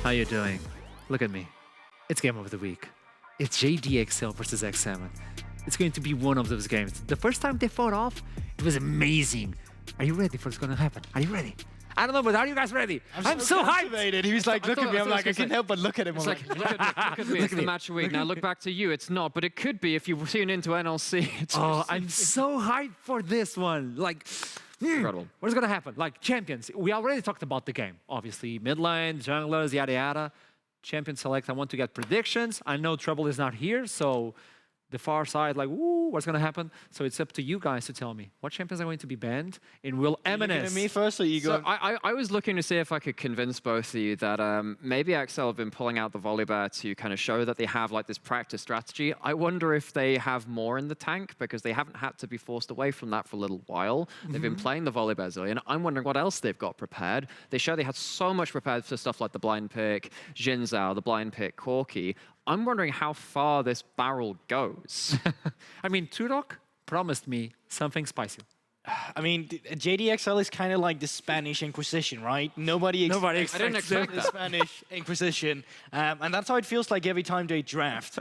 How you doing? Look at me. It's game of the week. It's JDXL versus X7. It's going to be one of those games. The first time they fought off, it was amazing. Are you ready for what's going to happen? Are you ready? I don't know, but are you guys ready? I'm so hyped. He was like, look at me. I'm like, I can't help but look at him. It's like, look at me. It's the match of the week. Now look back to you. It's not, but it could be if you tune into NLC. Oh, I'm so hyped for this one. Like, incredible. What's going to happen? Like, champions. We already talked about the game. Obviously, mid lane, junglers, yada, yada. Champion select. I want to get predictions. I know Trouble is not here, so the far side, like, ooh, what's going to happen? So it's up to you guys to tell me what champions are going to be banned and will M&S. Me first, or you go? So I was looking to see if I could convince both of you that maybe XL have been pulling out the Volibear to kind of show that they have like this practice strategy. I wonder if they have more in the tank because they haven't had to be forced away from that for a little while. They've been playing the Volibear Zillion. I'm wondering what else they've got prepared. They show they had so much prepared for stuff like the blind pick, Jin Zhao, the blind pick, Corki. I'm wondering how far this barrel goes. I mean, Turok promised me something spicy. I mean, JDXL is kind of like the Spanish Inquisition, right? Nobody expects I didn't expect the Spanish Inquisition. And that's how it feels like every time they draft,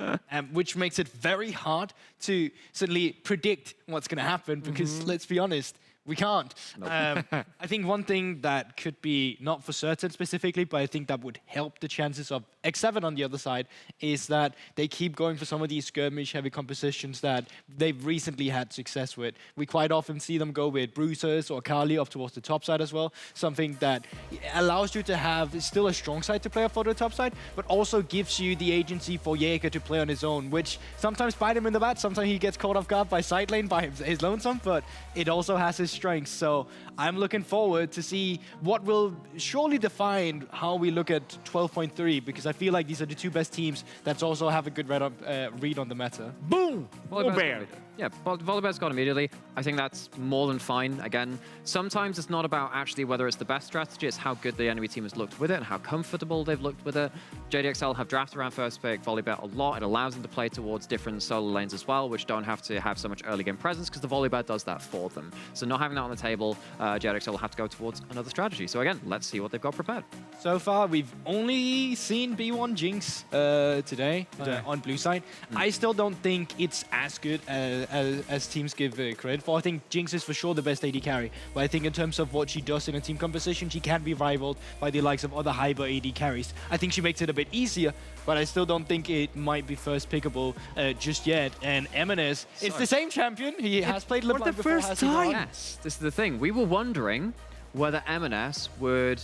which makes it very hard to suddenly predict what's going to happen because, let's be honest, we can't. Nope. I think one thing that could be, not for certain specifically, but I think that would help the chances of X7 on the other side, is that they keep going for some of these skirmish-heavy compositions that they've recently had success with. We quite often see them go with Bruisers or Kali up towards the top side as well, something that allows you to have still a strong side to play off for the top side, but also gives you the agency for Jaeger to play on his own, which sometimes bite him in the butt, sometimes he gets caught off guard by side lane by his lonesome, but it also has his strengths. So I'm looking forward to see what will surely define how we look at 12.3, because I feel like these are the two best teams that also have a good read on the meta. Boom! Volibear. Yeah, Volibear's got immediately. I think that's more than fine. Again, sometimes it's not about actually whether it's the best strategy, it's how good the enemy team has looked with it and how comfortable they've looked with it. JDXL have drafted around first pick Volibear a lot. It allows them to play towards different solo lanes as well, which don't have to have so much early game presence because the Volibear does that for them. So not having that on the table, JDXL will have to go towards another strategy. So again, let's see what they've got prepared. So far, we've only seen B1 Jinx today on blue side. I still don't think it's as good as teams give credit for. I think Jinx is for sure the best AD carry, but I think in terms of what she does in a team composition, she can be rivaled by the likes of other hyper AD carries. I think she makes it a bit easier, but I still don't think it might be first pickable just yet. And M&S, it's the same champion. He has played LeBlanc before. For the first time. Yes, this is the thing. We were wondering whether M&S would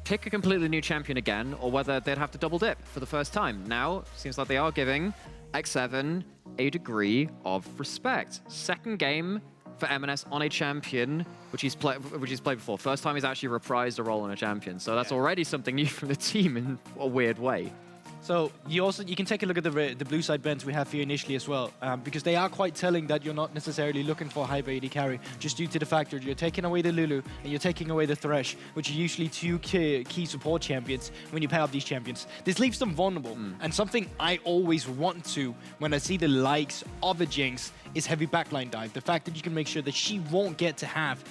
pick a completely new champion again, or whether they'd have to double dip for the first time. Now, seems like they are giving X7 a degree of respect. Second game for M&S on a champion, which he's played before. First time he's actually reprised a role on a champion. So that's already something new from the team in a weird way. So you can take a look at the blue side bans we have here initially as well, because they are quite telling that you're not necessarily looking for a high AD carry, just due to the fact that you're taking away the Lulu and you're taking away the Thresh, which are usually two key support champions when you pair up these champions. This leaves them vulnerable, and something I always want to when I see the likes of a Jinx is heavy backline dive. The fact that you can make sure that she won't get to have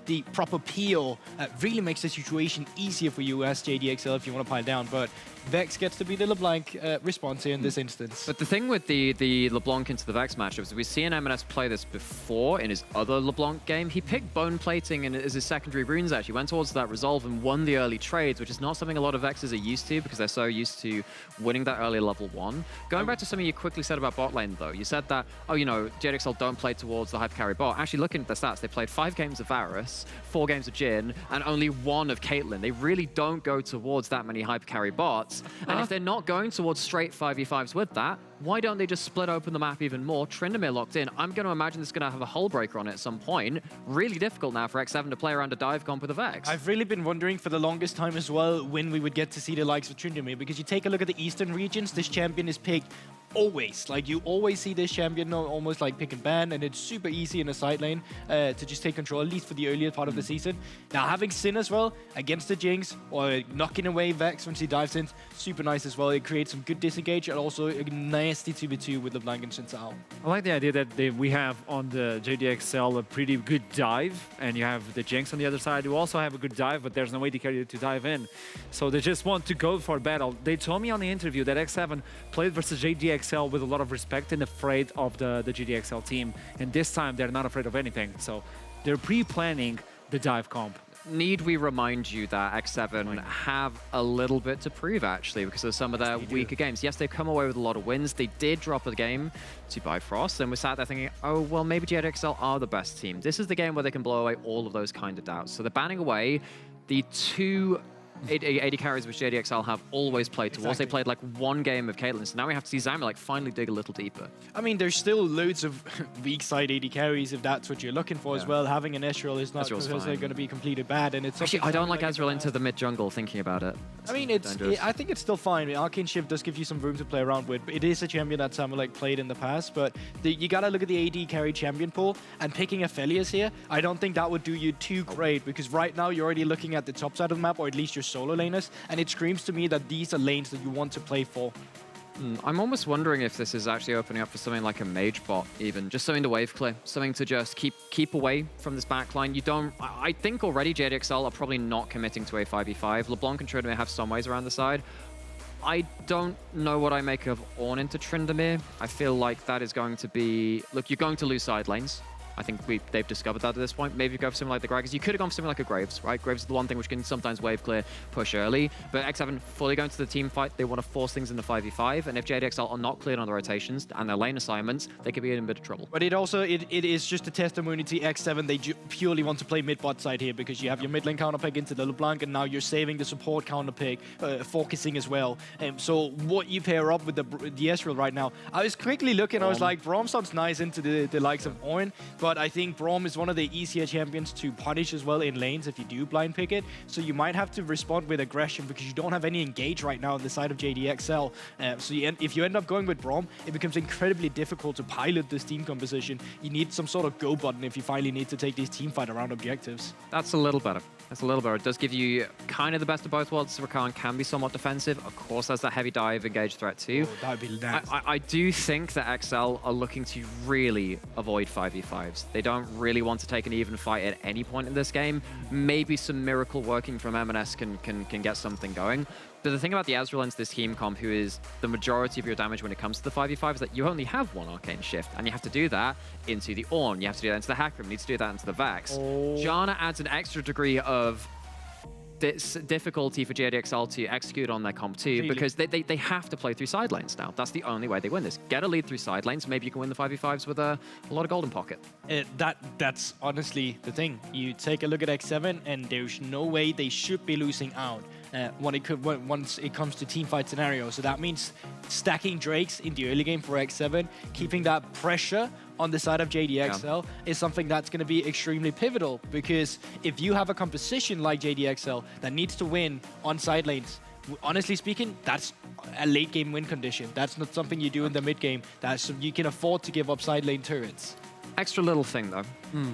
the proper peel really makes the situation easier for you as JDXL if you want to pile down, but Vex gets to be the LeBlanc response here in this instance. But the thing with the LeBlanc into the Vex matchups, we've seen M&S play this before in his other LeBlanc game. He picked Bone Plating as his secondary runes actually, went towards that Resolve and won the early trades, which is not something a lot of Vexes are used to because they're so used to winning that early level 1. Going back to something you quickly said about bot lane though, you said that, oh, you know, JDXL don't play towards the hyper carry bot. Actually, looking at the stats, they played 5 games of Varus, 4 games of Jhin, and only 1 of Caitlyn. They really don't go towards that many hyper carry bots. And if they're not going towards straight 5v5s with that, why don't they just split open the map even more? Tryndamere locked in. I'm going to imagine this is going to have a hull breaker on it at some point. Really difficult now for X7 to play around a dive comp with a Vex. I've really been wondering for the longest time as well when we would get to see the likes of Tryndamere, because you take a look at the eastern regions, this champion is picked always. Like, you always see this champion almost like pick and ban, and it's super easy in a side lane to just take control, at least for the earlier part of the season. Now, having Sin as well against the Jinx, or knocking away Vex when she dives in, super nice as well. It creates some good disengage, and also a nasty 2v2 with LeBlanc and Sin Sao. I like the idea that we have on the JDXL a pretty good dive, and you have the Jinx on the other side who also have a good dive, but there's no way to carry it to dive in. So they just want to go for battle. They told me on the interview that X7 played versus JDXL with a lot of respect and afraid of the JDXL team. And this time they're not afraid of anything. So they're pre-planning the dive comp. Need we remind you that X7 have a little bit to prove, actually, because of some of their weaker games. Yes, they've come away with a lot of wins. They did drop a game to Bifrost, and we sat there thinking, oh, well, maybe JDXL are the best team. This is the game where they can blow away all of those kind of doubts. So they're banning away the two AD carries which JDXL have always played towards. They played like one game of Caitlyn, so now we have to see Zami like finally dig a little deeper. I mean, there's still loads of weak side AD carries if that's what you're looking for as well. Having an Ezreal is not because they're going to be completely bad, and it's actually I don't like Ezreal into the mid jungle. Thinking about it, I mean, I think it's still fine. Arcane Shift does give you some room to play around with. It is a champion that Samuel played in the past, but you gotta look at the AD carry champion pool, and picking Aphelios here, I don't think that would do you too great, because right now you're already looking at the top side of the map, or at least your solo laners. And it screams to me that these are lanes that you want to play for. I'm almost wondering if this is actually opening up for something like a mage bot, even. Just something to wave clear, something to just keep away from this backline. You don't... I think already JDXL are probably not committing to a 5v5. LeBlanc and Tryndamere have some ways around the side. I don't know what I make of Ornn into Tryndamere. I feel like that is going to be... Look, you're going to lose side lanes. I think they've discovered that at this point. Maybe you go for something like the Gragas. You could have gone for something like a Graves, right? Graves is the one thing which can sometimes wave clear, push early. But X7 fully going to the team fight. They want to force things in the 5v5. And if JDXL are not cleared on the rotations and their lane assignments, they could be in a bit of trouble. But it is just a testimony to X7. They purely want to play mid-bot side here, because you have your mid lane counter pick into the LeBlanc, and now you're saving the support counter pick, focusing as well. So what you pair up with the Ezreal right now, I was quickly looking, I was like, Braum sounds nice into the likes of Ornn, but I think Braum is one of the easier champions to punish as well in lanes if you do blind pick it. So you might have to respond with aggression, because you don't have any engage right now on the side of JDXL. So if you end up going with Braum, it becomes incredibly difficult to pilot this team composition. You need some sort of go button if you finally need to take these team fight around objectives. That's a little better. That's a little better. It does give you kind of the best of both worlds. Rakan can be somewhat defensive. Of course, there's that heavy dive engage threat too. Oh, that would be nice. I do think that XL are looking to really avoid 5v5s. They don't really want to take an even fight at any point in this game. Maybe some miracle working from M&S can get something going. But the thing about the Ezreal into this team comp, who is the majority of your damage when it comes to the 5v5, is that you only have one Arcane Shift, and you have to do that into the Ornn, you have to do that into the Hackram, you need to do that into the Vax. Janna adds an extra degree of difficulty for JDXL to execute on their comp too, because they have to play through side lanes now. That's the only way they win this. Get a lead through side lanes, maybe you can win the 5v5s with a lot of golden pocket. That's honestly the thing. You take a look at X7, and there's no way they should be losing out once it comes to teamfight scenarios. So that means stacking Drakes in the early game for X7, keeping that pressure on the side of JDXL is something that's going to be extremely pivotal, because if you have a composition like JDXL that needs to win on side lanes, honestly speaking, that's a late game win condition. That's not something you do in the mid game. That's you can afford to give up side lane turrets. Extra little thing though,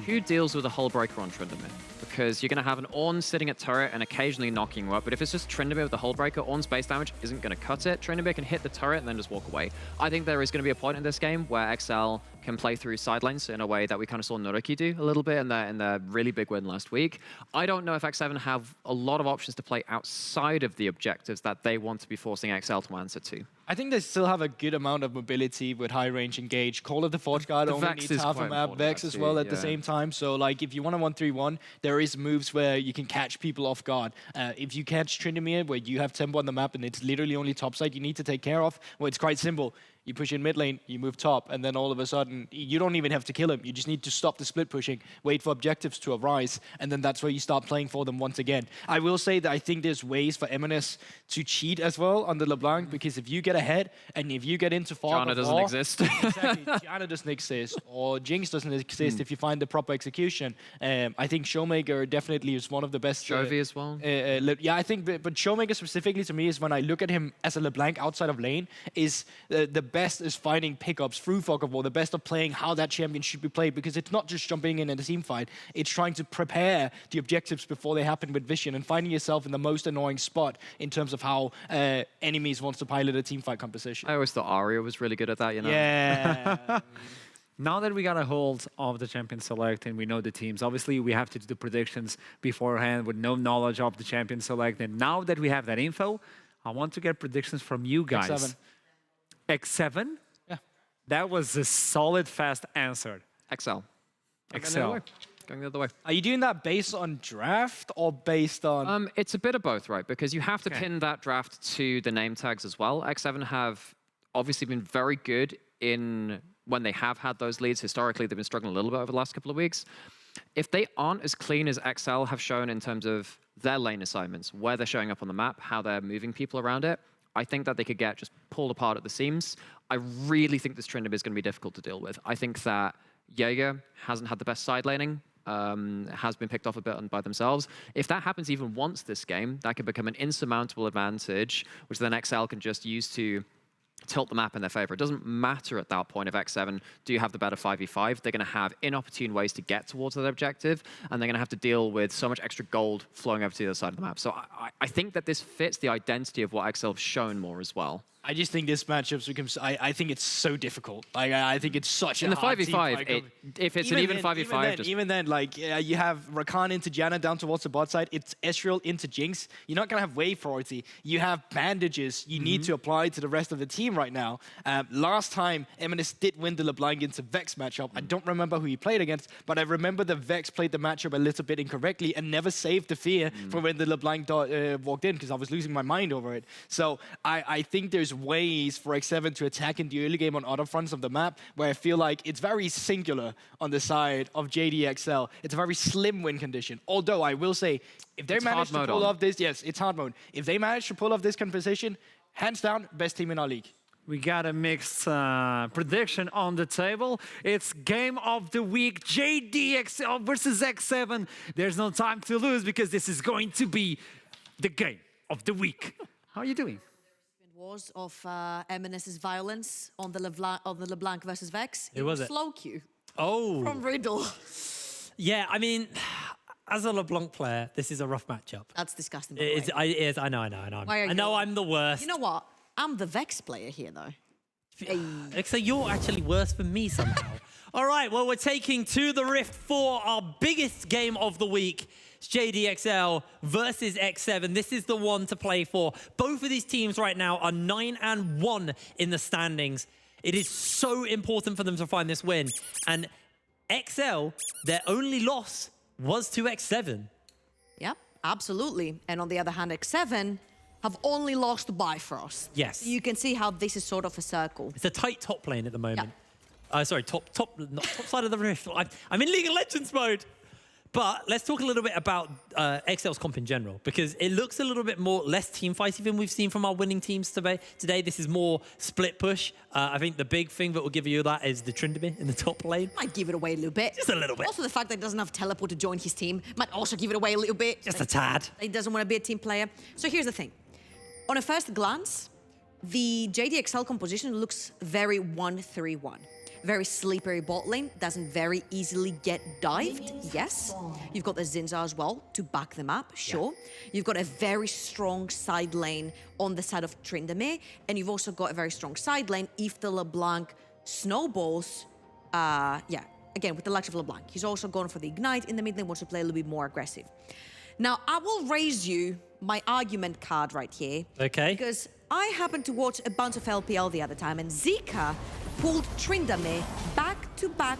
who deals with a hull breaker on Tryndamere? Because you're going to have an Ornn sitting at turret and occasionally knocking you up, but if it's just Tryndamere with the hull breaker, Ornn's base damage isn't going to cut it. Tryndamere can hit the turret and then just walk away. I think there is going to be a point in this game where XL can play through side lanes in a way that we kind of saw Nuruki do a little bit in their really big win last week. I don't know if X7 have a lot of options to play outside of the objectives that they want to be forcing XL to answer to. I think they still have a good amount of mobility with high range engage. Call of the Forge Guard only needs half a map, Vex as well at the same time. So like if you want a 1-3-1, there is moves where you can catch people off guard. If you catch Tryndamere where you have tempo on the map and it's literally only topside you need to take care of, well, it's quite simple. You push in mid lane, you move top, and then all of a sudden, you don't even have to kill him. You just need to stop the split pushing, wait for objectives to arise, and then that's where you start playing for them once again. I will say that I think there's ways for M&S to cheat as well on the LeBlanc, because if you get ahead, and if you get into fog Janna doesn't exist. Exactly, Janna doesn't exist, or Jinx doesn't exist if you find the proper execution. I think Showmaker definitely is one of the best. Jovi as well. Yeah, I think, but Showmaker specifically to me is when I look at him as a LeBlanc outside of lane, is the best best is finding pickups through Fog of War, the best of playing how that champion should be played, because it's not just jumping in a team fight, it's trying to prepare the objectives before they happen with vision and finding yourself in the most annoying spot in terms of how enemies wants to pilot a team fight composition. I always thought Aria was really good at that, you know? Yeah. Now that we got a hold of the champion select and we know the teams, obviously we have to do the predictions beforehand with no knowledge of the champion select. And now that we have that info, I want to get predictions from you guys. X7. X7? Yeah. That was a solid, fast answer. XL. XL. Going the other way. Are you doing that based on draft or based on... It's a bit of both, right? Because you have to pin that draft to the name tags as well. X7 have obviously been very good in when they have had those leads. Historically, they've been struggling a little bit over the last couple of weeks. If they aren't as clean as XL have shown in terms of their lane assignments, where they're showing up on the map, how they're moving people around it, I think that they could get just pulled apart at the seams. I really think this Tryndamere is going to be difficult to deal with. I think that Jaeger hasn't had the best side laning, has been picked off a bit by themselves. If that happens even once this game, that could become an insurmountable advantage, which then XL can just use to tilt the map in their favor. It doesn't matter at that point of X7, do you have the better 5v5? They're going to have inopportune ways to get towards that objective, and they're going to have to deal with so much extra gold flowing over to the other side of the map. So I think that this fits the identity of what XL have shown more as well. I just think this matchup becomes... I think it's so difficult. Like, I think it's such in a the hard 5v5, if it's an even 5v5... Even then, like, you have Rakan into Janna down towards the bot side. It's Ezreal into Jinx. You're not going to have wave priority. You have bandages you need to apply to the rest of the team right now. Last time, Eminence did win the LeBlanc into Vex matchup. I don't remember who he played against, but I remember the Vex played the matchup a little bit incorrectly and never saved the fear from when the LeBlanc walked in, because I was losing my mind over it. So I think there's ways for X7 to attack in the early game on other fronts of the map where I feel like it's very singular on the side of JDXL. It's a very slim win condition. Although I will say, if they manage to pull off this, yes, it's hard mode. If they manage to pull off this composition, hands down, best team in our league. We got a mixed prediction on the table. It's game of the week, JDXL versus X7. There's no time to lose because this is going to be the game of the week. How are you doing? Was of Emines's violence on the LeBlanc versus Vex. Who was it? Slow queue Oh. from Riddle. Yeah, I mean, as a LeBlanc player, this is a rough matchup. That's disgusting. It is. I know. Why are I know you- I'm the worst. You know what? I'm the Vex player here, though. So you're actually worse than me somehow. All right, well, we're taking to the Rift for our biggest game of the week. It's JDXL versus X7. This is the one to play for. Both of these teams right now are 9-1 in the standings. It is so important for them to find this win. And XL, their only loss was to X7. Yep, absolutely. And on the other hand, X7 have only lost to Bifrost. Yes. You can see how this is sort of a circle. It's a tight top lane at the moment. Sorry, top side of the Rift. I'm in League of Legends mode. But let's talk a little bit about XL's comp in general, because it looks a little bit more less team fighty than we've seen from our winning teams today. This is more split push. I think the big thing that will give you that is the Tryndamere in the top lane. Might give it away a little bit. Just a little bit. Also, the fact that he doesn't have teleport to join his team might also give it away a little bit. Just a tad. He doesn't want to be a team player. So here's the thing. On a first glance, the JDXL composition looks very 1-3-1. Very slippery bot lane, doesn't very easily get dived, yes. You've got the Zinza as well to back them up, sure. Yeah. You've got a very strong side lane on the side of Tryndamere, and you've also got a very strong side lane if the LeBlanc snowballs, again, with the likes of LeBlanc. He's also gone for the Ignite in the mid lane, wants to play a little bit more aggressive. Now, I will raise you my argument card right here. Okay. Because I happened to watch a bunch of LPL the other time, and Zika pulled Tryndamere back to back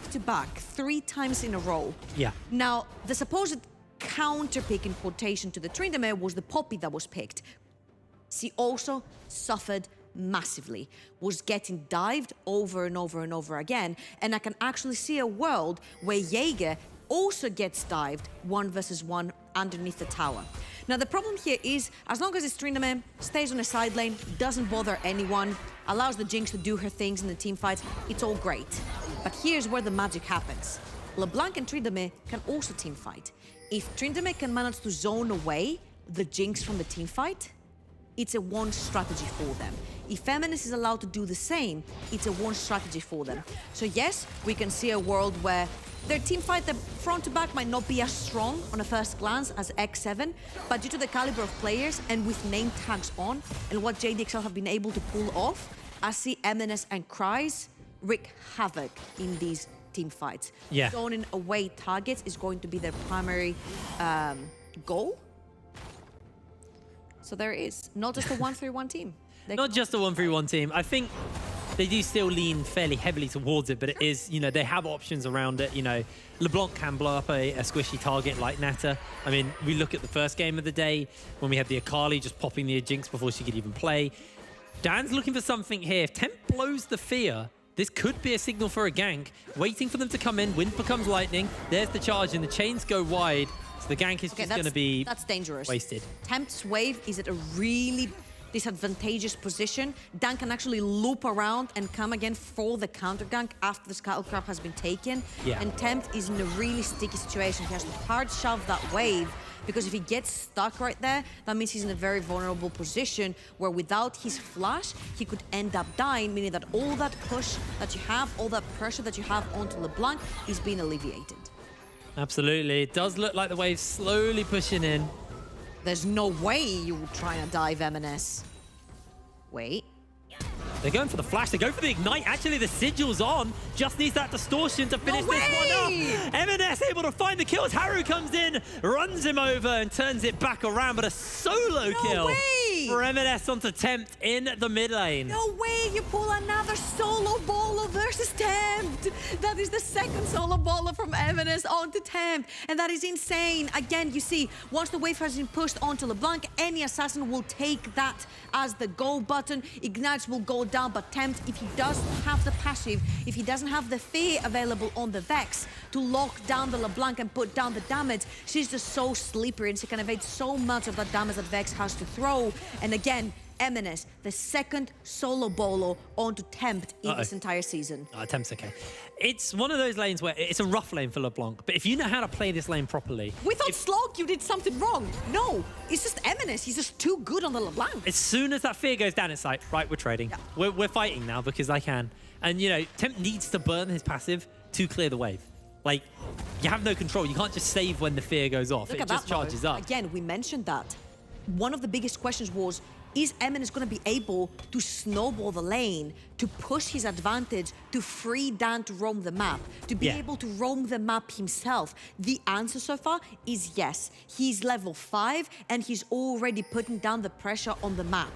3 times in a row. Yeah. Now, the supposed counter-pick in quotation to the Tryndamere was the Poppy that was picked. She also suffered massively, was getting dived over and over and over again, and I can actually see a world where Jaeger also gets dived 1 versus 1 underneath the tower. Now, the problem here is, as long as it's Tryndamere, stays on a side lane, doesn't bother anyone, allows the Jinx to do her things in the team fights, it's all great. But here's where the magic happens. LeBlanc and Tryndamere can also team fight. If Tryndamere can manage to zone away the Jinx from the team fight, it's a one strategy for them. If Feminist is allowed to do the same, it's a one strategy for them. So yes, we can see a world where their team fight, the front to back, might not be as strong on a first glance as X7, but due to the caliber of players and with name tags on and what JDXL have been able to pull off, I see MNS and Cries wreak havoc in these team fights. Yeah. Zoning away targets is going to be their primary goal. So there it is. Not just a 1-3-1 team. Not just a 1-3-1 team. I think they do still lean fairly heavily towards it, but it is, you know, they have options around it. You know, LeBlanc can blow up a squishy target like Netta. I mean, we look at the first game of the day when we had the Akali just popping the Jinx before she could even play. Dan's looking for something here. If Temp blows the fear, this could be a signal for a gank. Waiting for them to come in. Wind becomes lightning. There's the charge, and the chains go wide. So the gank is just going to be that's dangerous. Wasted. Temp's wave is at a really disadvantageous position. Dan can actually loop around and come again for the counter gank after the Scuttle Crab has been taken. Yeah. And Temp is in a really sticky situation. He has to hard shove that wave, because if he gets stuck right there, that means he's in a very vulnerable position where without his flash, he could end up dying, meaning that all that push that you have, all that pressure that you have onto LeBlanc is being alleviated. Absolutely. It does look like the wave's slowly pushing in. There's no way you will try and dive M&S. Wait. They're going for the flash. They go for the ignite. Actually, the sigil's on. Just needs that distortion to finish this one up. M&S able to find the kills. Haru comes in, runs him over, and turns it back around. But a solo kill for M&S onto Tempt in the mid lane. No way you pull another solo baller versus Tempt. That is the second solo baller from M&S onto Tempt. And that is insane. Again, you see, once the wave has been pushed onto LeBlanc, any assassin will take that as the go button. Ignites will go down, but Tempt, if he doesn't have the passive, if he doesn't have the fear available on the Vex to lock down the LeBlanc and put down the damage, she's just so slippery and she can evade so much of that damage that Vex has to throw. And again, MNS, the second solo bolo onto Tempt in this entire season. Tempt's okay. It's one of those lanes where it's a rough lane for LeBlanc, but if you know how to play this lane properly... We thought Slog, you did something wrong. No, it's just MNS. He's just too good on the LeBlanc. As soon as that fear goes down, it's like, right, we're trading. Yeah. We're fighting now because I can. And, you know, Tempt needs to burn his passive to clear the wave. Like, you have no control. You can't just save when the fear goes off. It just charges up. Again, we mentioned that. One of the biggest questions was, is MNS going to be able to snowball the lane, to push his advantage, to free Dan to roam the map, to be able to roam the map himself? The answer so far is yes. He's level 5 and he's already putting down the pressure on the map.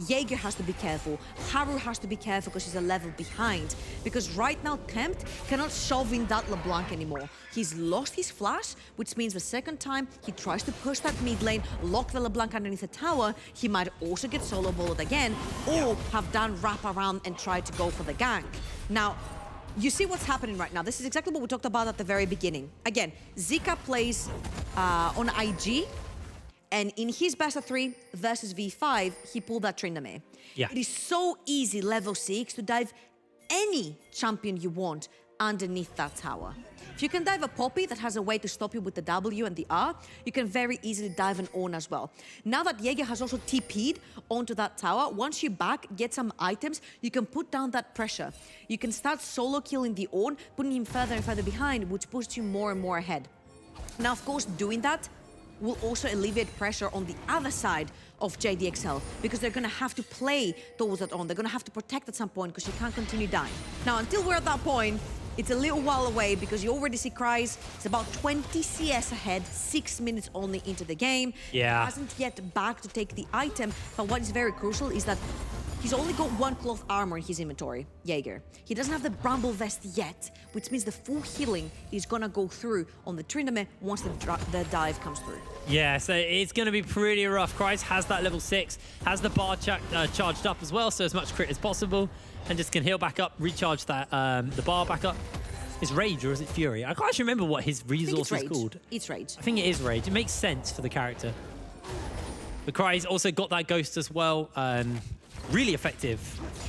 Jaeger has to be careful. Haru has to be careful because he's a level behind. Because right now, Tempt cannot shove in that LeBlanc anymore. He's lost his flash, which means the second time he tries to push that mid lane, lock the LeBlanc underneath the tower, he might also get solo balled again, or have done wrap around and try to go for the gank. Now, you see what's happening right now. This is exactly what we talked about at the very beginning. Again, Zika plays on IG, and in his best of 3 versus V5, he pulled that Tryndamere. Yeah. It is so easy, level 6, to dive any champion you want underneath that tower. If you can dive a Poppy that has a way to stop you with the W and the R, you can very easily dive an Ornn as well. Now that Jaeger has also TP'd onto that tower, once you back, get some items, you can put down that pressure. You can start solo killing the Ornn, putting him further and further behind, which pushes you more and more ahead. Now, of course, doing that will also alleviate pressure on the other side of JDXL, because they're going to have to play towards that on. They're going to have to protect at some point because you can't continue dying. Now, until we're at that point, it's a little while away because you already see Cries. It's about 20 CS ahead, 6 minutes only into the game. Yeah. He hasn't yet back to take the item, but what is very crucial is that he's only got 1 cloth armor in his inventory, Jaeger. He doesn't have the Bramble Vest yet, which means the full healing is gonna go through on the Tryndamere once the dive comes through. Yeah, so it's going to be pretty rough. Cries has that level 6, has the bar charged up as well, so as much crit as possible, and just can heal back up, recharge that the bar back up. Is Rage or is it Fury? I can't actually remember what his resource is called. It's Rage. I think it is Rage. It makes sense for the character. The Cries also got that Ghost as well. Really effective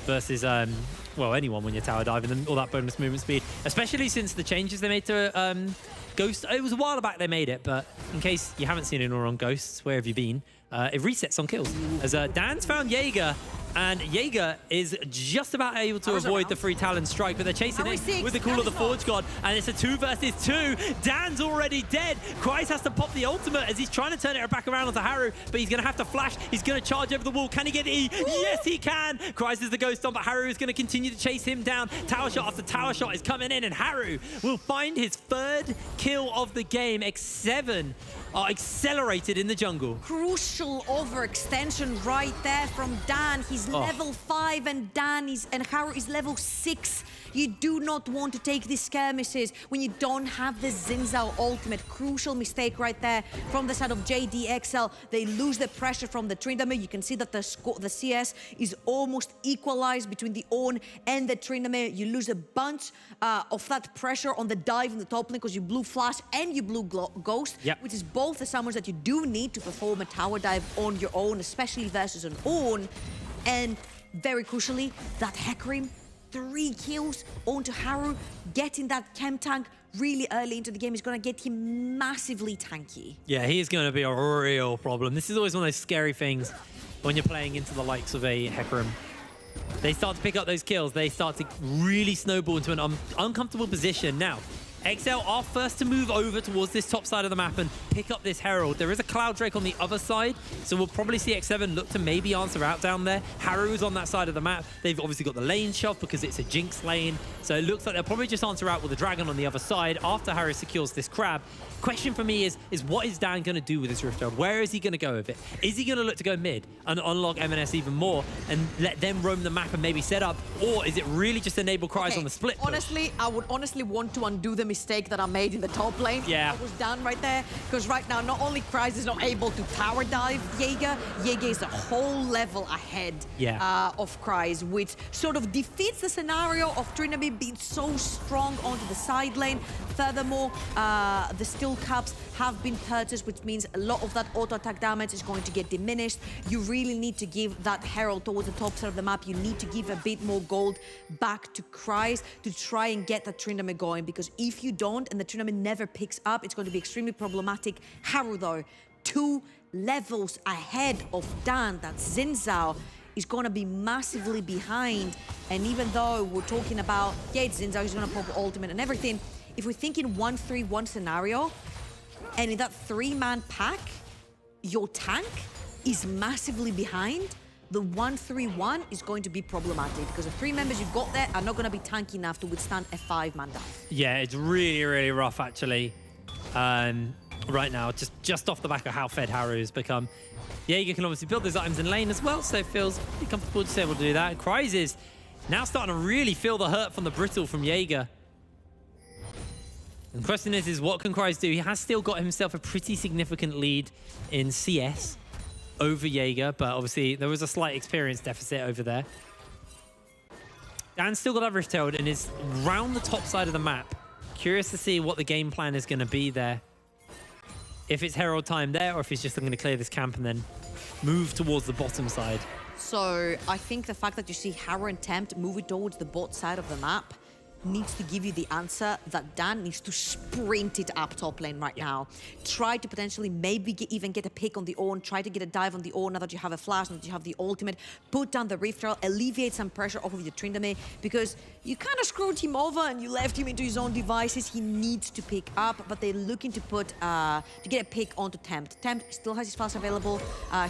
versus, well, anyone when you're tower diving and all that bonus movement speed, especially since the changes they made to Ghost. It was a while back they made it, but in case you haven't seen it or on Ghosts, where have you been? It resets on kills. As Dan's found Jaeger, and Jaeger is just about able to avoid the free Talon strike, but they're chasing it with the Call of the Forge God, and it's a 2 versus 2. Dan's already dead. Kryze has to pop the ultimate as he's trying to turn it back around onto Haru, but he's going to have to flash. He's going to charge over the wall. Can he get E? Yes, he can. Kryze is the ghost on, but Haru is going to continue to chase him down. Tower shot after tower shot is coming in, and Haru will find his 3rd kill of the game. X7 are accelerated in the jungle. Crucial overextension right there from Dan. He's level 5 and Haru is level 6. You do not want to take these skirmishes when you don't have the Xin Zhao ultimate. Crucial mistake right there from the side of JDXL. They lose the pressure from the Tryndamere. You can see that the CS is almost equalized between the Ornn and the Tryndamere. You lose a bunch of that pressure on the dive in the top lane because you blew Flash and you blew Ghost, which is both the summons that you do need to perform a tower dive on your own, especially versus an Ornn. And very crucially, that Hecarim, 3 kills onto Haru, getting that chem tank really early into the game is going to get him massively tanky. Yeah, he's going to be a real problem. This is always one of those scary things when you're playing into the likes of a Hecarim. They start to pick up those kills. They start to really snowball into an uncomfortable position. Now, XL are first to move over towards this top side of the map and pick up this Herald. There is a Cloud Drake on the other side, so we'll probably see X7 look to maybe answer out down there. Haru's on that side of the map. They've obviously got the lane shove because it's a Jinx lane, so it looks like they'll probably just answer out with the Dragon on the other side after Haru secures this Crab. Question for me is what is Dan going to do with this Rift Herald? Where is he going to go with it? Is he going to look to go mid and unlock M&S even more and let them roam the map and maybe set up? Or is it really just enable Kryze on the split push? Honestly, I would honestly want to undo the mistake that I made in the top lane. Yeah. That was done right there. Because right now, not only Kryze is not able to tower dive Jaeger is a whole level ahead of Kryze, which sort of defeats the scenario of Tryndamere being so strong onto the side lane. Furthermore, the steel caps have been purchased, which means a lot of that auto attack damage is going to get diminished. You really need to give that Herald towards the top side of the map. You need to give a bit more gold back to Kryze to try and get that Tryndamere going, because if you don't and the Tryndamere never picks up, it's going to be extremely problematic. Haru, though, 2 levels ahead of Dan, that's Xin Zhao, is going to be massively behind. And even though we're talking about, it's Xin Zhao, he's going to pop ultimate and everything, if we're thinking 1-3-1 scenario, and in that 3-man pack, your tank is massively behind, the 1-3-1 is going to be problematic because the 3 members you've got there are not going to be tanky enough to withstand a 5-man dive. Yeah, it's really, really rough, actually, right now, just off the back of how fed Haru has become. Jaeger can obviously build those items in lane as well, so it feels pretty comfortable to be able to do that. Kryze is now starting to really feel the hurt from the brittle from Jaeger. And the question is what can Kryze do? He has still got himself a pretty significant lead in CS over Jaeger, but obviously there was a slight experience deficit over there. Dan's still got that Rift Herald and is round the top side of the map. Curious to see what the game plan is going to be there. If it's Herald time there, or if he's just going to clear this camp and then move towards the bottom side. So I think the fact that you see Haru and Tempt moving towards the bot side of the map needs to give you the answer that Dan needs to sprint it up top lane right now. Try to potentially maybe even get a pick on the Ornn, try to get a dive on the Ornn now that you have a flash, now that you have the ultimate, put down the Rift Herald, alleviate some pressure off of your Tryndamere, because you kind of screwed him over and you left him into his own devices. He needs to pick up, but they're looking to put, to get a pick onto Tempt. Tempt still has his flash available.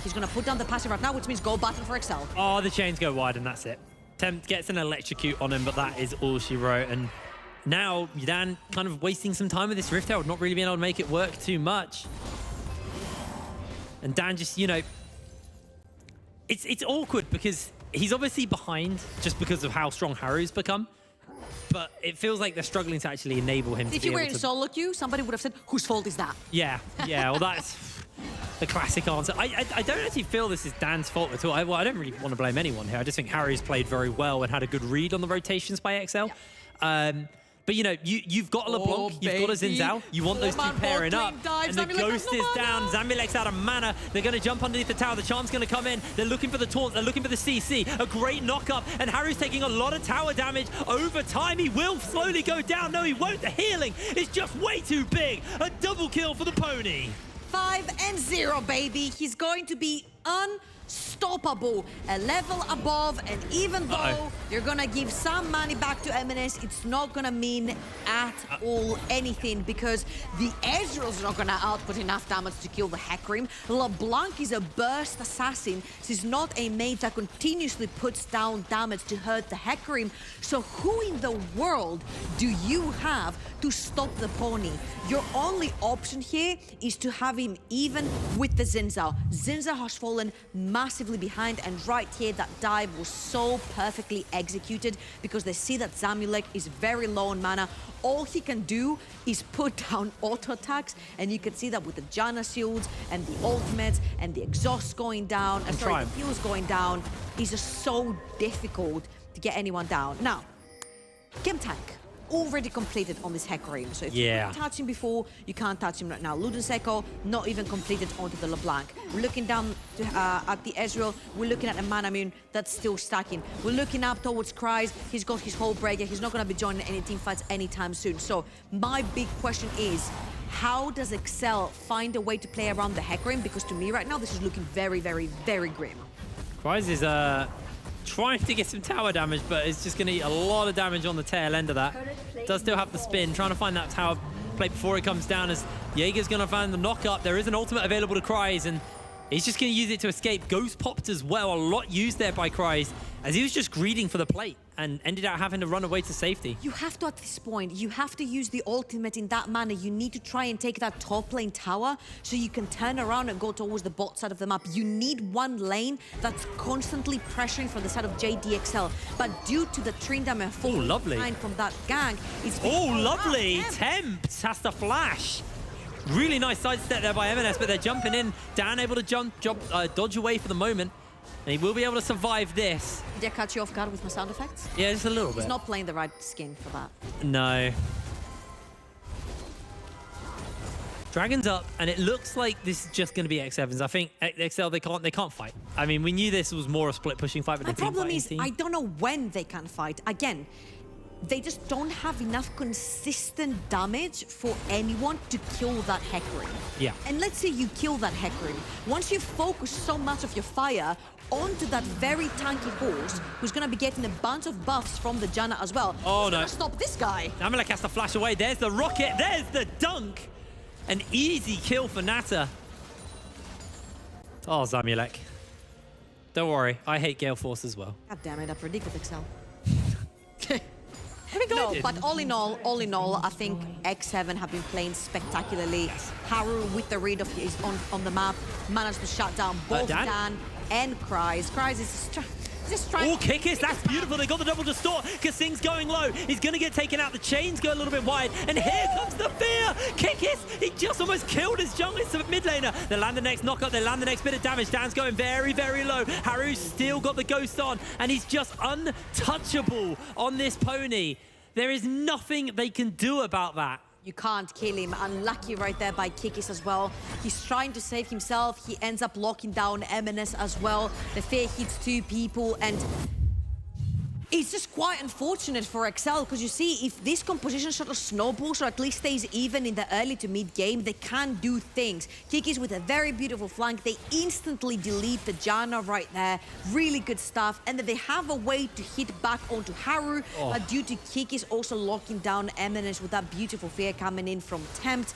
He's going to put down the passive right now, which means go button for XL. Oh, the chains go wide and that's it. Tempt gets an electrocute on him, but that is all she wrote. And now Dan kind of wasting some time with this Rift Herald, not really being able to make it work too much. And Dan just, you know, it's awkward because he's obviously behind just because of how strong Haru's become. But it feels like they're struggling to actually enable him to be able to... If you were in solo queue, somebody would have said, whose fault is that? Yeah, well, that's the classic answer. I don't actually feel this is Dan's fault at all. I don't really want to blame anyone here. I just think Harry's played very well and had a good read on the rotations by XL. But, you know, you've got a LeBlanc, you've got a Xin Zhao. You want those two pairing up. And the Ghost is down. Zambilek's out of mana. They're going to jump underneath the tower. The Charm's going to come in. They're looking for the taunt. They're looking for the CC. A great knock-up. And Harry's taking a lot of tower damage. Over time, he will slowly go down. No, he won't. The healing is just way too big. A double kill for the Pony. 5-0, baby. He's going to be unstoppable, a level above, and even though you're gonna give some money back to M&S, it's not gonna mean at all anything because the Ezreal's not gonna output enough damage to kill the Hecarim. LeBlanc is a burst assassin. She's not a mage that continuously puts down damage to hurt the Hecarim. So who in the world do you have to stop the pony? Your only option here is to have him even with the Zinzao. Zinzao has fallen massively behind, and right here that dive was so perfectly executed because they see that Zamulek is very low on mana. All he can do is put down auto attacks, and you can see that with the Janna shields and the ultimates and the exhaust going down, the heals going down, it's just so difficult to get anyone down. Now, Game Tank already completed on this Hecarim. So if you couldn't touch him before, you can't touch him right now. Ludenseko, not even completed onto the LeBlanc. We're looking down to, at the Ezreal. We're looking at a Manamune that's still stacking. We're looking up towards Kryze. He's got his whole breaker. He's not going to be joining any team fights anytime soon. So my big question is, how does Excel find a way to play around the Hecarim? Because to me right now, this is looking very, very, very grim. Kryze is trying to get some tower damage, but it's just going to eat a lot of damage on the tail end of that. Does still have the spin, trying to find that tower play before it comes down as Jaeger's going to find the knock-up. There is an ultimate available to Kryze, and he's just going to use it to escape. Ghost popped as well, a lot used there by Kryze, as he was just greeting for the plate and ended up having to run away to safety. You have to, at this point, you have to use the ultimate in that manner. You need to try and take that top lane tower so you can turn around and go towards the bot side of the map. You need one lane that's constantly pressuring from the side of JDXL. But due to the Tryndamere falling behind from that gang, it's... Oh, lovely! Tempts has to flash. Really nice sidestep there by M&S, but they're jumping in. Dan able to dodge away for the moment. And he will be able to survive this. Did I catch you off guard with my sound effects? Yeah, just a little bit. He's not playing the right skin for that. No. Dragon's up, and it looks like this is just going to be X7s. I think XL, they can't fight. I mean, we knew this was more a split pushing fight, but the problem is, I don't know when they can fight. Again, they just don't have enough consistent damage for anyone to kill that Hecarim. Yeah. And let's say you kill that Hecarim. Once you focus so much of your fire onto that very tanky horse, who's going to be getting a bunch of buffs from the Janna as well. Oh, no. Stop this guy. Amalek has to flash away. There's the rocket. There's the dunk. An easy kill for Nata. Oh, Zamulek. Don't worry. I hate Gale Force as well. God damn it, I predicted Excel. No, but all in all, I think X7 have been playing spectacularly. Haru with the read of his on the map managed to shut down both Dan and Kryze. Kryze is just trying. Oh, Kikis, that's beautiful. They got the double distort. Kasing's going low. He's going to get taken out. The chains go a little bit wide. And here comes the fear. Kikis, he just almost killed his junglist mid laner. They land the next knockup. They land the next bit of damage. Dan's going very, very low. Haru's still got the ghost on. And he's just untouchable on this pony. There is nothing they can do about that. You can't kill him. Unlucky right there by Kikis as well. He's trying to save himself. He ends up locking down M&S as well. The fear hits 2 people, and it's just quite unfortunate for Excel, because you see, if this composition sort of snowballs or at least stays even in the early to mid game, they can do things. Kikis with a very beautiful flank. They instantly delete the Janna right there. Really good stuff. And then they have a way to hit back onto Haru due to Kikis also locking down M&S with that beautiful fear coming in from Tempt.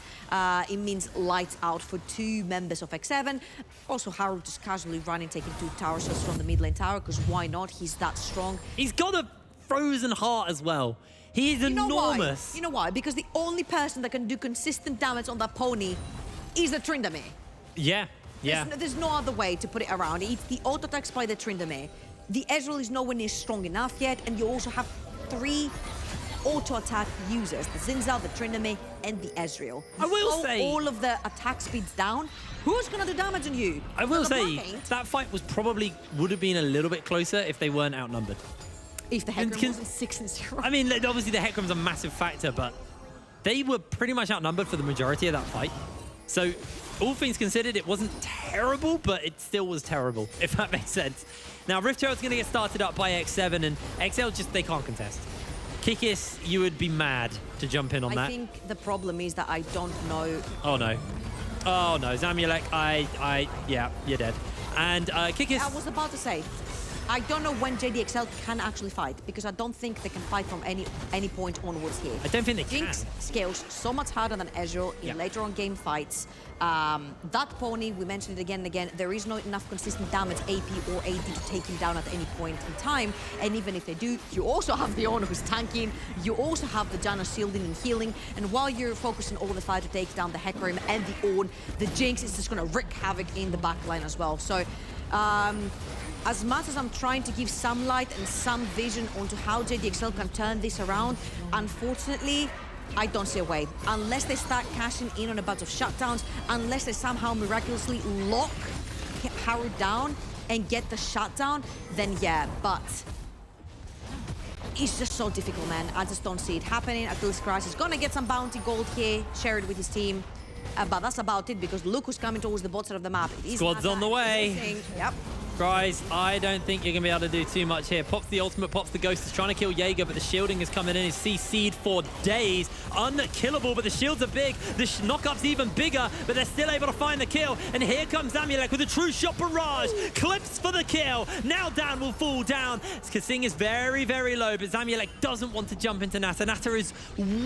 It means lights out for 2 members of X7. Also, Haru just casually running, taking 2 tower shots from the mid lane tower, because why not? He's that strong. He's got a frozen heart as well. He is enormous. You know why? Because the only person that can do consistent damage on that pony is the Tryndamere. Yeah, yeah. There's no other way to put it around. It's the auto attacks by the Tryndamere. The Ezreal is nowhere near strong enough yet, and you also have 3 auto attack users: the Zinzao, the Tryndamere, and the Ezreal. I will say, all of the attack speeds down. Who's gonna do damage on you? I will say that fight would have been a little bit closer if they weren't outnumbered. If the Hecarim wasn't 6-0. I mean, obviously the Hecarim's a massive factor, but they were pretty much outnumbered for the majority of that fight. So, all things considered, it wasn't terrible, but it still was terrible, if that makes sense. Now, Rift Herald's going to get started up by X7, and XL they can't contest. Kikis, you would be mad to jump in on that. I think the problem is that I don't know. Oh, no. Oh no, Zamulek, yeah, you're dead. And Kikis. I was about to say, I don't know when JDXL can actually fight, because I don't think they can fight from any point onwards here. I don't think they Jinx can. scales so much harder than Ezreal in later on game fights. That pony, we mentioned it again and again, there is not enough consistent damage, AP or AD, to take him down at any point in time. And even if they do, you also have the Ornn who's tanking, you also have the Janna shielding and healing, and while you're focusing all the fire to take down the Hecarim and the Ornn, the Jinx is just gonna wreak havoc in the backline as well. So, as much as I'm trying to give some light and some vision onto how JDXL can turn this around, unfortunately, I don't see a way. Unless they start cashing in on a bunch of shutdowns, unless they somehow miraculously lock Haru down and get the shutdown, then yeah, but it's just so difficult, man. I just don't see it happening. Achilles Christ is gonna get some bounty gold here, share it with his team. But that's about it, because Luke was coming towards the bottom side of the map. Squad's on the way. Yep. Guys, I don't think you're going to be able to do too much here. Pops the ultimate, pops the ghost, is trying to kill Jaeger, but the shielding is coming in. He's CC'd for days. Unkillable, but the shields are big. The knockup's even bigger, but they're still able to find the kill. And here comes Zamulek with a true shot barrage. Clips for the kill. Now Dan will fall down. Kasing is very, very low, but Zamulek doesn't want to jump into Nata. Nata is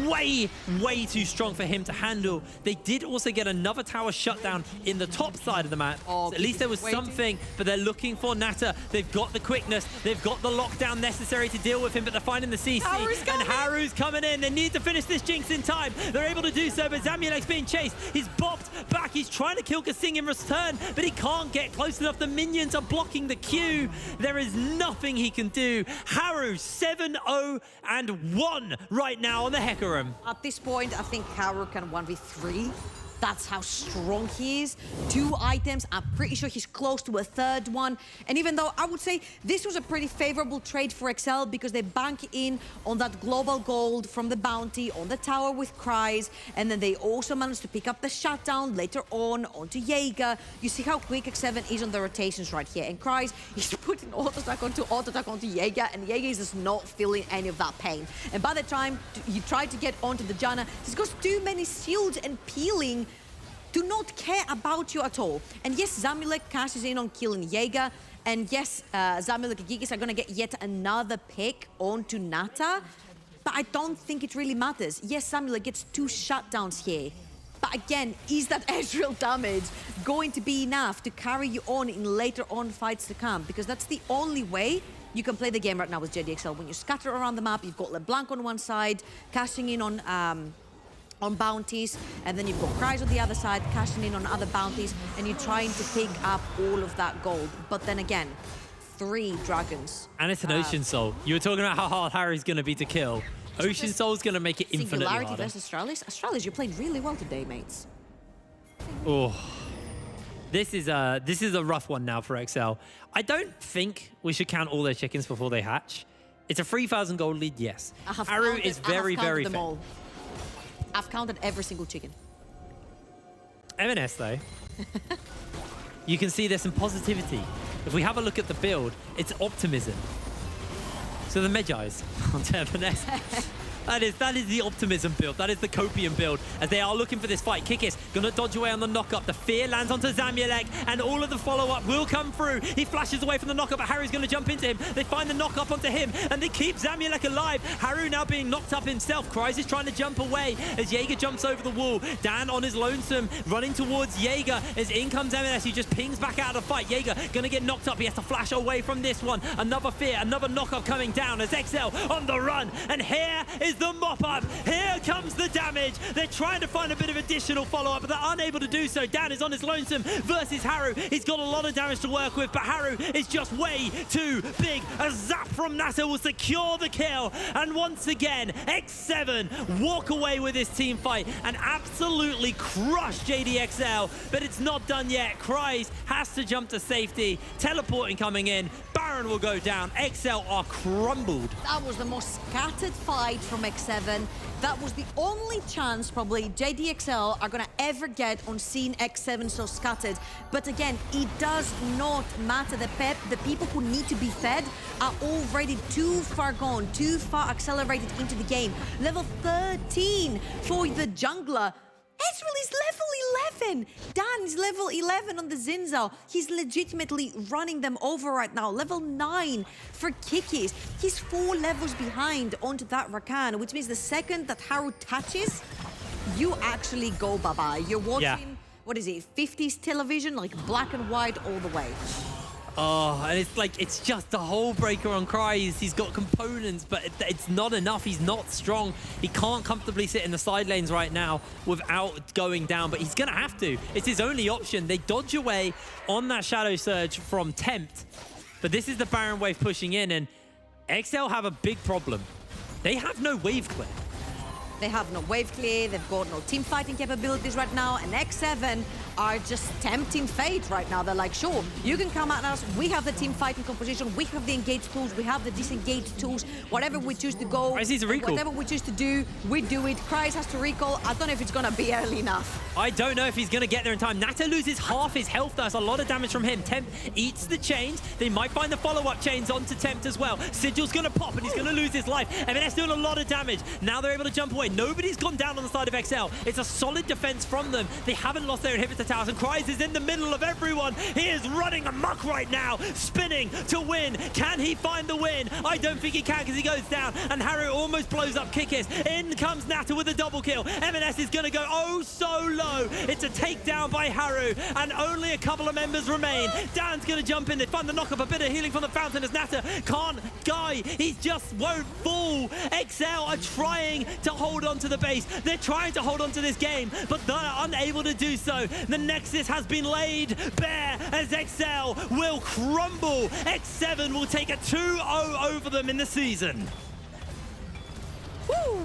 way, way too strong for him to handle. They did also get another tower shutdown in the top side of the map. Oh, So at least there was something, but they're looking for Nata. They've got the quickness. They've got the lockdown necessary to deal with him, but they're finding the CC. And Haru's coming in. They need to finish this Jinx in time. They're able to do so, but Zamulek's being chased. He's bopped back. He's trying to kill Kasing in return, but he can't get close enough. The minions are blocking the Q. There is nothing he can do. Haru 7-0 and 1 right now on the Hecarim. At this point, I think Haru can 1v3. That's how strong he is. 2 items. I'm pretty sure he's close to a 3rd one. And even though I would say this was a pretty favorable trade for XL, because they bank in on that global gold from the bounty on the tower with Cries, and then they also managed to pick up the shutdown later on onto Jaeger. You see how quick X7 is on the rotations right here. And Cries, he's putting auto attack onto Jaeger, and Jaeger is just not feeling any of that pain. And by the time you try to get onto the Janna, he's got too many shields and peeling do not care about you at all. And yes, Zamulek cashes in on killing Jaeger, and yes, Zamulek and Gigis are gonna get yet another pick onto Nata, but I don't think it really matters. Yes, Zamulek gets 2 shutdowns here, but again, is that Ezreal damage going to be enough to carry you on in later on fights to come? Because that's the only way you can play the game right now with JDXL. When you scatter around the map, you've got LeBlanc on one side, cashing in on bounties, and then you've got Cries on the other side, cashing in on other bounties, and you're trying to pick up all of that gold. But then again, 3 dragons. And it's an Ocean Soul. You were talking about how hard Harry's going to be to kill. Ocean Soul's going to make it infinitely Singularity harder. versus Astralis. Astralis, you played really well today, mates. Oh, this is a rough one now for XL. I don't think we should count all their chickens before they hatch. It's a 3,000 gold lead, yes. Haru is very, very them fair. all. I've counted every single chicken. M&S though, you can see there's some positivity. If we have a look at the build, it's optimism. So the Medjais onto M&S. That is the optimism build. That is the copium build, as they are looking for this fight. Kikis gonna dodge away on the knock-up. The fear lands onto Zamulek, and all of the follow-up will come through. He flashes away from the knock-up, but Haru's gonna jump into him. They find the knock-up onto him, and they keep Zamulek alive. Haru now being knocked up himself. Cries is trying to jump away as Jaeger jumps over the wall. Dan on his lonesome, running towards Jaeger as in comes M&S. He just pings back out of the fight. Jaeger gonna get knocked up. He has to flash away from this one. Another fear, another knock-up coming down as XL on the run, and here is the mop-up. Here comes the damage. They're trying to find a bit of additional follow-up, but they're unable to do so. Dan is on his lonesome versus Haru. He's got a lot of damage to work with, but Haru is just way too big. A zap from Nata will secure the kill. And once again, X7 walk away with this team fight and absolutely crush JDXL, but it's not done yet. Cries has to jump to safety. Teleporting coming in. Baron will go down. XL are crumbled. That was the most scattered fight from X7. That was the only chance probably JDXL are gonna ever get on seeing X7 so scattered. But again, it does not matter. The people who need to be fed are already too far gone, too far accelerated into the game. Level 13 for the jungler. Ezreal is level 11. Dan is level 11 on the Zinzao. He's legitimately running them over right now. Level 9 for Kikis. He's 4 levels behind onto that Rakan, which means the second that Haru touches, you actually go bye-bye. You're watching, what is it, 50s television, like black and white all the way. Oh, and it's like, it's just a hole breaker on Kryze. He's got components, but it's not enough. He's not strong. He can't comfortably sit in the side lanes right now without going down, but he's going to have to. It's his only option. They dodge away on that Shadow Surge from Tempt, but this is the Baron wave pushing in, and XL have a big problem. They have no wave clear. They have no wave clear, they've got no team fighting capabilities right now, and X7 are just tempting fate right now. They're like, sure, you can come at us, we have the team fighting composition, we have the engage tools, we have the disengage tools, whatever we choose to go, Kryze needs a recall. whatever we choose to do, we do it. Kryze has to recall. I don't know if it's gonna be early enough. I don't know if he's going to get there in time. Nata loses half his health. That's a lot of damage from him. Tempt eats the chains. They might find the follow-up chains onto Tempt as well. Sigil's going to pop, and he's going to lose his life. M&S doing a lot of damage. Now they're able to jump away. Nobody's gone down on the side of XL. It's a solid defense from them. They haven't lost their inhibitor towers, and Kryze is in the middle of everyone. He is running amok right now, spinning to win. Can he find the win? I don't think he can, because he goes down, and Haru almost blows up Kikis. In comes Nata with a double kill. M&S is going to go oh so low. It's a takedown by Haru, and only a couple of members remain. Dan's going to jump in. They find the knock-up, a bit of healing from the fountain as Nata can't die. He just won't fall. XL are trying to hold on to the base. They're trying to hold on to this game, but they're unable to do so. The Nexus has been laid bare as XL will crumble. X7 will take a 2-0 over them in the season. Woo!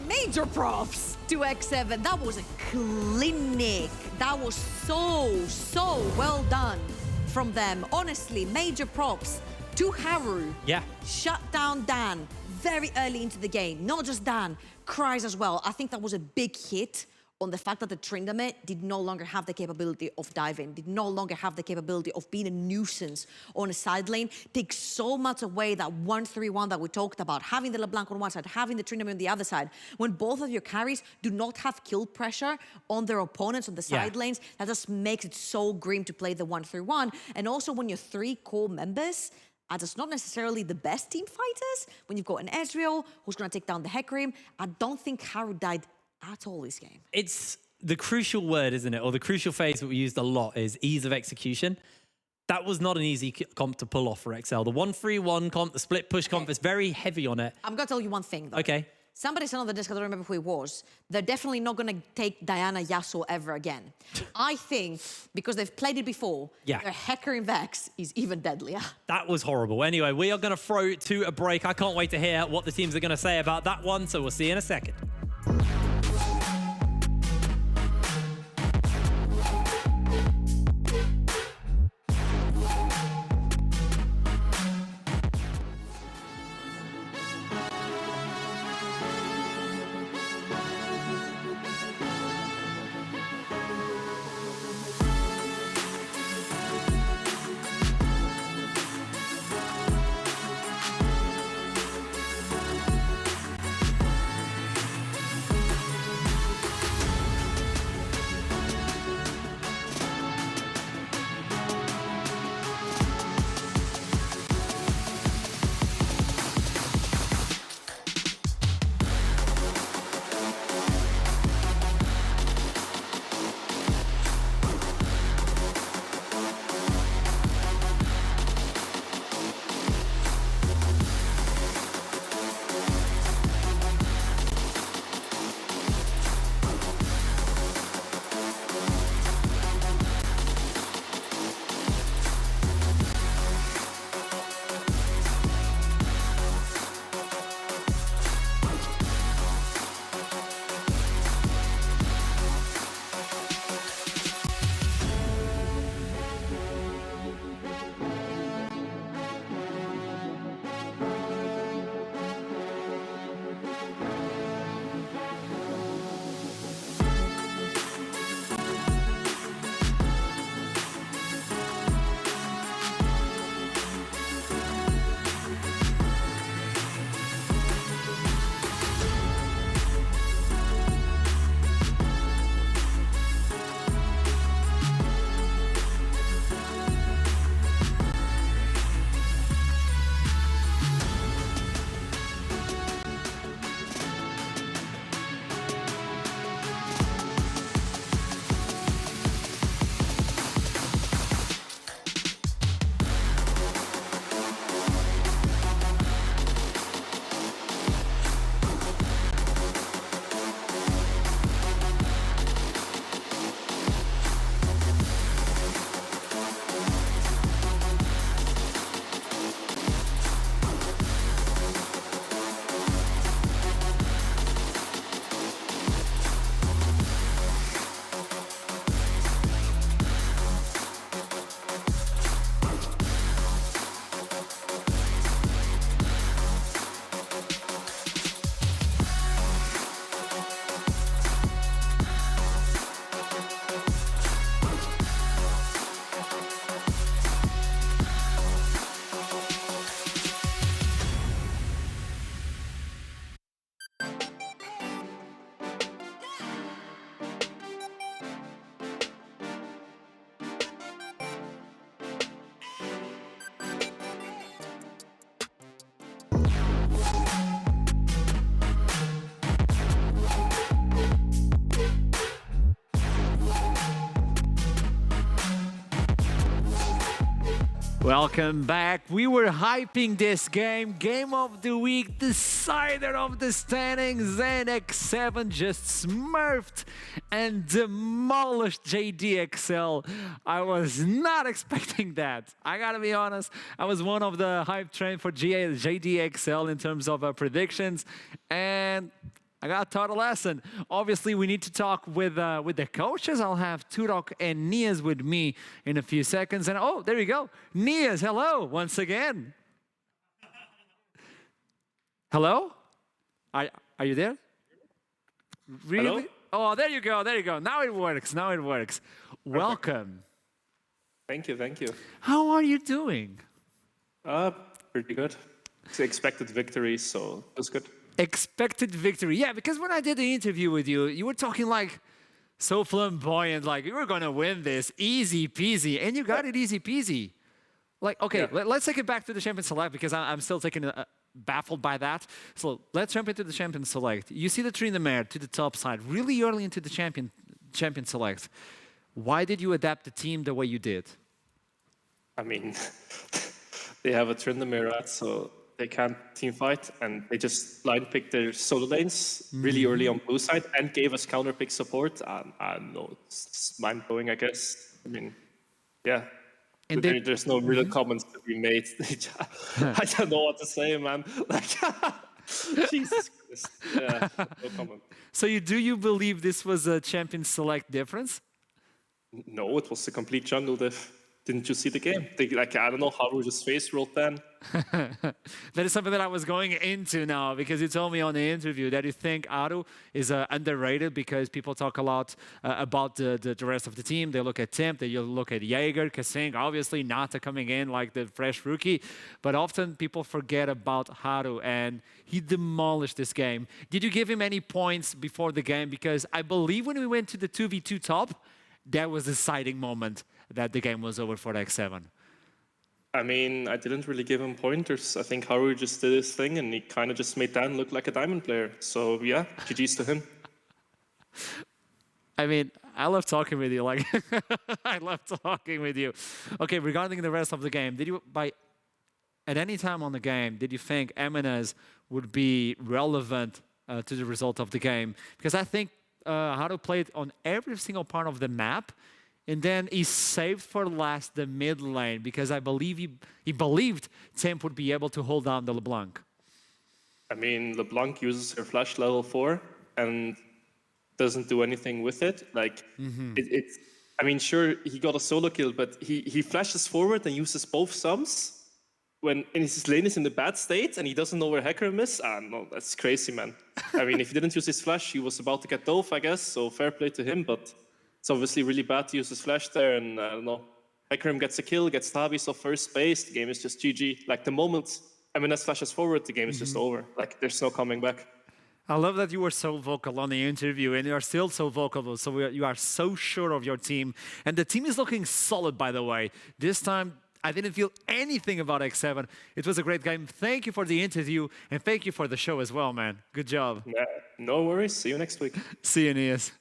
Major props to X7. That was a clinic. That was so well done from them. Honestly, major props to Haru. Yeah. Shut down Dan very early into the game. Not just Dan, Kryze as well. I think that was a big hit on the fact that the Tryndamere did no longer have the capability of diving, did no longer have the capability of being a nuisance on a side lane. Takes so much away that 1-3-1 that we talked about, having the LeBlanc on one side, having the Tryndamere on the other side. When both of your carries do not have kill pressure on their opponents on the side lanes, that just makes it so grim to play the 1-3-1. And also when your 3 core members are just not necessarily the best team fighters, when you've got an Ezreal who's gonna take down the Hecarim, I don't think Haru died at all this game. It's the crucial word, isn't it? Or the crucial phrase that we used a lot is ease of execution. That was not an easy comp to pull off for XL. The 1-3-1 comp, the split push comp is very heavy on it. I'm gonna tell you one thing though. Okay. Somebody said on the disc, I don't remember who it was, they're definitely not gonna take Diana Yasuo ever again. I think, because they've played it before, their Hecarim Vex is even deadlier. That was horrible. Anyway, we are gonna throw to a break. I can't wait to hear what the teams are gonna say about that one, so we'll see you in a second. Welcome back. We were hyping this game. Game of the week, decider of the standings. And X7 just smurfed and demolished JDXL. I was not expecting that. I gotta be honest. I was one of the hype train for JDXL in terms of predictions. And I got taught a lesson. Obviously, we need to talk with the coaches. I'll have Turok and Nias with me in a few seconds. And oh, there you go. Nias, hello once again. Hello? Are you there? Really? Hello? Oh, there you go. There you go. Now it works. Now it works. Welcome. Thank you, thank you. How are you doing? Pretty good. It's expected victory, so it was good. Expected victory. Yeah, because when I did the interview with you, you were talking like so flamboyant, like you were going to win this easy peasy, and you got it easy peasy. Like, okay, Yeah. let's take it back to the Champion Select because I'm still baffled by that. So let's jump into the Champion Select. You see the tree in the mare to the top side, really early into the Champion Select. Why did you adapt the team the way you did? I mean, they have a Tryndamere, so they can't team fight, and they just line picked their solo lanes really early on blue side and gave us counter pick support. I don't know, it's mind blowing, I guess. I mean, yeah. And But there's no real comments to be made. I don't know what to say, man. Like, Jesus Christ. Yeah, no comment. So do you believe this was a Champion Select difference? No, it was a complete jungle diff. Didn't you see the game? Like, I don't know how we just face rolled then. That is something that I was going into now because you told me on the interview that you think Aru is underrated because people talk a lot about the rest of the team. They look at Tim, they look at Jaeger, Kasing, obviously Nata coming in like the fresh rookie. But often people forget about Haru and he demolished this game. Did you give him any points before the game? Because I believe when we went to the 2v2 top, that was the deciding moment that the game was over for X7. I mean, I didn't really give him pointers. I think Haru just did his thing and he kind of just made Dan look like a diamond player. So yeah, GG's to him. I mean, I love talking with you. Like, I love talking with you. Okay, regarding the rest of the game, at any time on the game, did you think Eminez would be relevant to the result of the game? Because I think Haru played on every single part of the map. And then he saved for last the mid lane because I believe he believed Temp would be able to hold down the LeBlanc. I mean, LeBlanc uses her flash level 4 and doesn't do anything with it. Like, I mean, sure, he got a solo kill, but he flashes forward and uses both sums when his lane is in the bad state and he doesn't know where Hecarim is. No, that's crazy, man. I mean, if he didn't use his flash, he was about to get dove, I guess, so fair play to him, but it's obviously really bad to use his flash there, and I don't know. Hecarim gets a kill, gets Tabis off first base, the game is just GG. Like, the moment Eminez flashes forward, the game is just over. Like, there's no coming back. I love that you were so vocal on the interview, and you are still so vocal, so you are so sure of your team. And the team is looking solid, by the way. This time, I didn't feel anything about X7. It was a great game. Thank you for the interview, and thank you for the show as well, man. Good job. Yeah, no worries. See you next week. See you, Nias.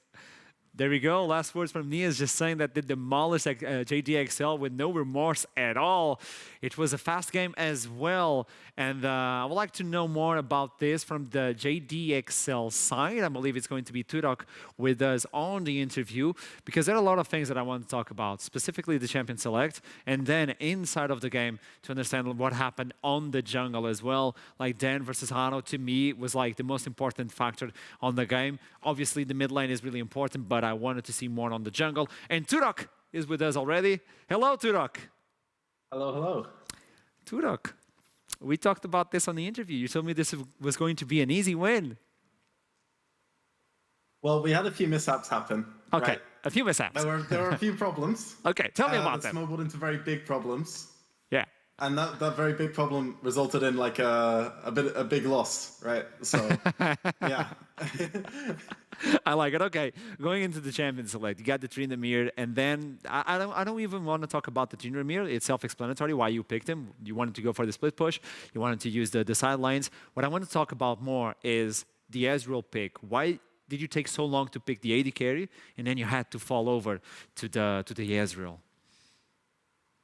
There we go. Last words from Nias, just saying that they demolished JDXL with no remorse at all. It was a fast game as well. And I would like to know more about this from the JDXL side. I believe it's going to be Turok with us on the interview because there are a lot of things that I want to talk about, specifically the Champion Select, and then inside of the game to understand what happened on the jungle as well. Like Dan versus Hano, to me, was like the most important factor on the game. Obviously, the mid lane is really important, but I wanted to see more on the jungle. And Turok is with us already. Hello, Turok. Hello, hello. Turok, we talked about this on the interview. You told me this was going to be an easy win. Well, we had a few mishaps happen. Okay, Right? a few mishaps. There were a few problems. Okay, tell me about that them. snowballed into very big problems. Yeah. And that very big problem resulted in like a big loss, right? So, yeah. I like it. Okay, going into the Champion Select, you got the Tryndamere, and then I don't even want to talk about the Tryndamere. It's self-explanatory why you picked him. You wanted to go for the split push. You wanted to use the sidelines. What I want to talk about more is the Ezreal pick. Why did you take so long to pick the AD carry, and then you had to fall over to the Ezreal?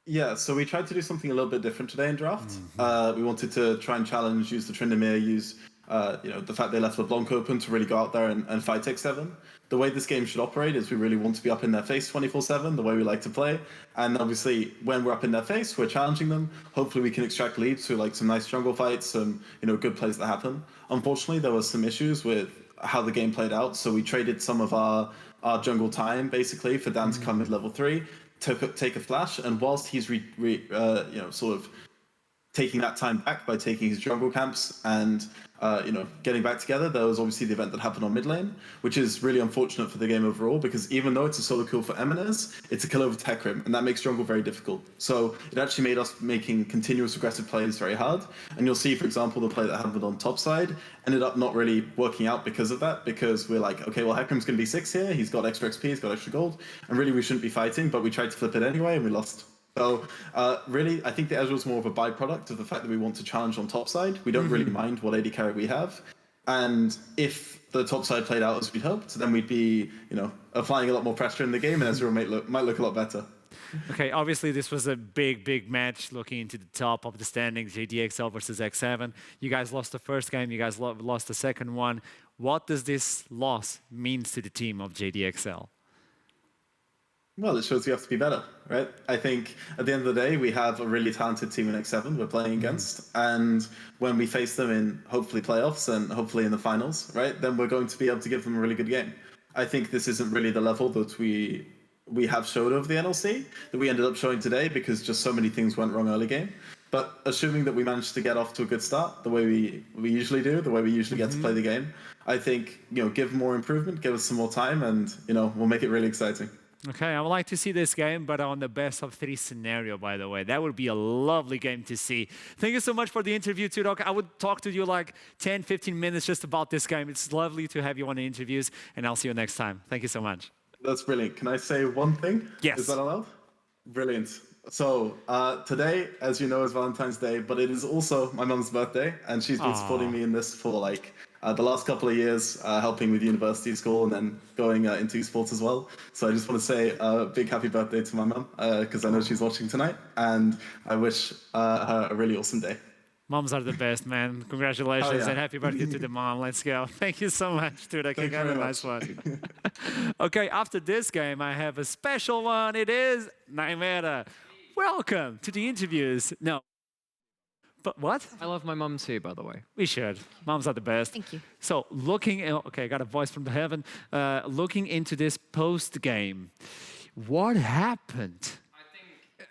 Yeah, so we tried to do something a little bit different today in draft. We wanted to try and challenge, use the Tryndamere, use the fact they left LeBlanc open to really go out there and fight X7. The way this game should operate is we really want to be up in their face 24/7, the way we like to play. And obviously, when we're up in their face, we're challenging them. Hopefully, we can extract leads through like some nice jungle fights, some good plays that happen. Unfortunately, there was some issues with how the game played out, so we traded some of our jungle time basically for Dan to come mid level 3. Take a flash, and whilst he's sort of taking that time back by taking his jungle camps and getting back together, there was obviously the event that happened on mid lane, which is really unfortunate for the game overall, because even though it's a solo kill for Eminez, it's a kill over Hecarim, and that makes jungle very difficult. So it actually made us making continuous aggressive plays very hard. And you'll see, for example, the play that happened on top side ended up not really working out because of that, because we're like, okay, well, Hecarim's going to be 6 here, he's got extra XP, he's got extra gold, and really we shouldn't be fighting, but we tried to flip it anyway, and we lost. So really, I think the Ezreal's more of a byproduct of the fact that we want to challenge on top side. We don't really mind what AD carry we have. And if the top side played out as we'd hoped, then we'd be, applying a lot more pressure in the game, and Ezreal might look a lot better. Okay, obviously this was a big match looking into the top of the standings, JDXL versus X7. You guys lost the first game, you guys lost the second one. What does this loss mean to the team of JDXL? Well, it shows we have to be better, right? I think at the end of the day, we have a really talented team in X7 we're playing against. And when we face them in hopefully playoffs and hopefully in the finals, right, then we're going to be able to give them a really good game. I think this isn't really the level that we have showed over the NLC, that we ended up showing today, because just so many things went wrong early game. But assuming that we managed to get off to a good start, the way we usually do, the way we usually get to play the game, I think, give more improvement, give us some more time, and, we'll make it really exciting. Okay, I would like to see this game, but on the best of 3 scenario, by the way. That would be a lovely game to see. Thank you so much for the interview, Tudok. I would talk to you like 10, 15 minutes just about this game. It's lovely to have you on the interviews, and I'll see you next time. Thank you so much. That's brilliant. Can I say one thing? Yes. Is that allowed? Brilliant. So today, as you know, is Valentine's Day, but it is also my mum's birthday, and she's been supporting me in this for the last couple of years, helping with university school and then going into sports as well. So I just want to say a big happy birthday to my mum, because I know she's watching tonight, and I wish her a really awesome day. Moms are the best, man. Congratulations and happy birthday to the mom. Let's go. Thank you so much, dude. I can get a nice one. Okay, after this game, I have a special one. It is Nightmare. Welcome to the interviews. No. But what? I love my mum too, by the way. We should. Moms are the best. Thank you. So okay, I got a voice from the heaven. Looking into this post game, what happened?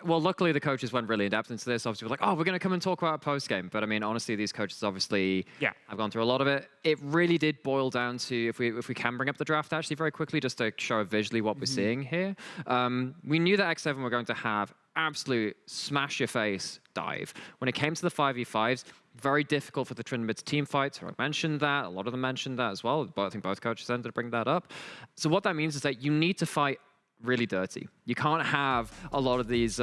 Well, luckily the coaches went really in depth into this. Obviously, we're like, we're going to come and talk about post game. But I mean, honestly, these coaches obviously have gone through a lot of it. It really did boil down to, if we can bring up the draft actually very quickly, just to show visually what we're seeing here. We knew that X7 were going to have absolute smash your face dive. When it came to the 5v5s, very difficult for the Tryndamere team fights. I mentioned that. A lot of them mentioned that as well. But I think both coaches ended up bringing that up. So what that means is that you need to fight really dirty. You can't have a lot of these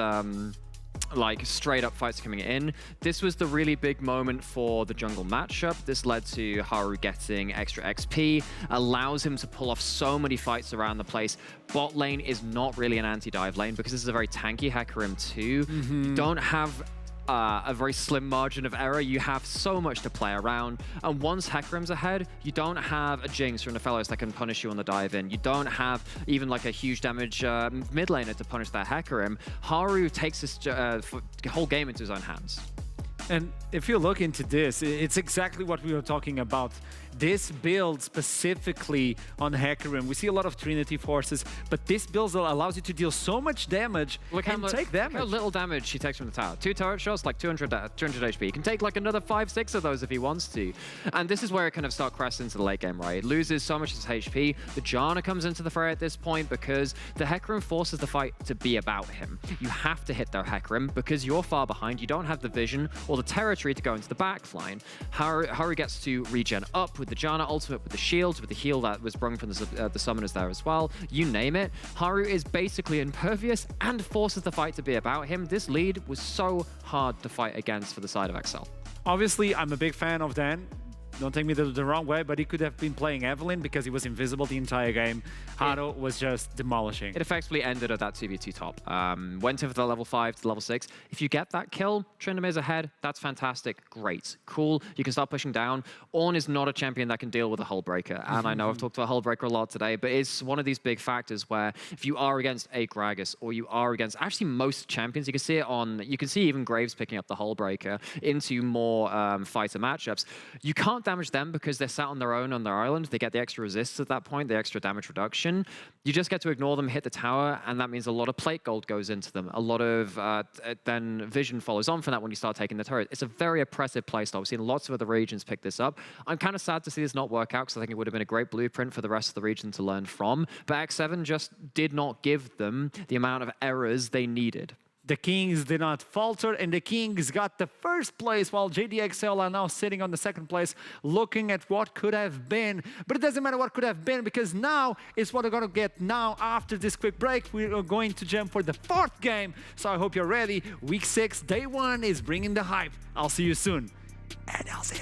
straight up fights coming in. This was the really big moment for the jungle matchup. This led to Haru getting extra XP, allows him to pull off so many fights around the place. Bot lane is not really an anti-dive lane because this is a very tanky Hecarim too. You don't have a very slim margin of error. You have so much to play around. And once Hecarim's ahead, you don't have a Jinx or an Nephelos that can punish you on the dive in. You don't have even like a huge damage mid laner to punish that Hecarim. Haru takes this whole game into his own hands. And if you look into this, it's exactly what we were talking about. This build specifically on Hecarim, we see a lot of Trinity forces, but this build allows you to deal so much damage and take damage. Look how little damage he takes from the tower. 2 turret shots, like 200 HP. He can take like another 5, 6 of those if he wants to. And this is where it kind of starts crashing into the late game, right? It loses so much of his HP. The Janna comes into the fray at this point because the Hecarim forces the fight to be about him. You have to hit their Hecarim because you're far behind. You don't have the vision or the territory to go into the backline. Haru gets to regen up with the Janna ultimate, with the shields, with the heal that was sprung from the summoners there as well. You name it. Haru is basically impervious and forces the fight to be about him. This lead was so hard to fight against for the side of XL. Obviously, I'm a big fan of Dan. don't take me the wrong way, but he could have been playing Evelyn because he was invisible the entire game. Hado was just demolishing. It effectively ended at that 2v2 top. Went in for the level 5 to level 6. If you get that kill, Tryndamere's ahead, that's fantastic, great, cool. You can start pushing down. Ornn is not a champion that can deal with a hull breaker. And I know I've talked about hull breaker a lot today, but it's one of these big factors where if you are against a Gragas or you are against actually most champions, you can see it on, you can see even Graves picking up the hull breaker into more fighter matchups. You can't damage them because they're sat on their own on their island. They get the extra resists at that point, the extra damage reduction. You just get to ignore them, hit the tower, and that means a lot of plate gold goes into them. A lot of then vision follows on from that when you start taking the turret. It's a very oppressive playstyle. We've seen lots of other regions pick this up. I'm kind of sad to see this not work out because I think it would have been a great blueprint for the rest of the region to learn from. But X7 just did not give them the amount of errors they needed. The Kings did not falter, and the Kings got the first place, while JDXL are now sitting on the second place, looking at what could have been. But it doesn't matter what could have been, because now is what we're going to get now after this quick break. We are going to jump for the 4th game, so I hope you're ready. Week 6, day 1 is bringing the hype. I'll see you soon. NLC.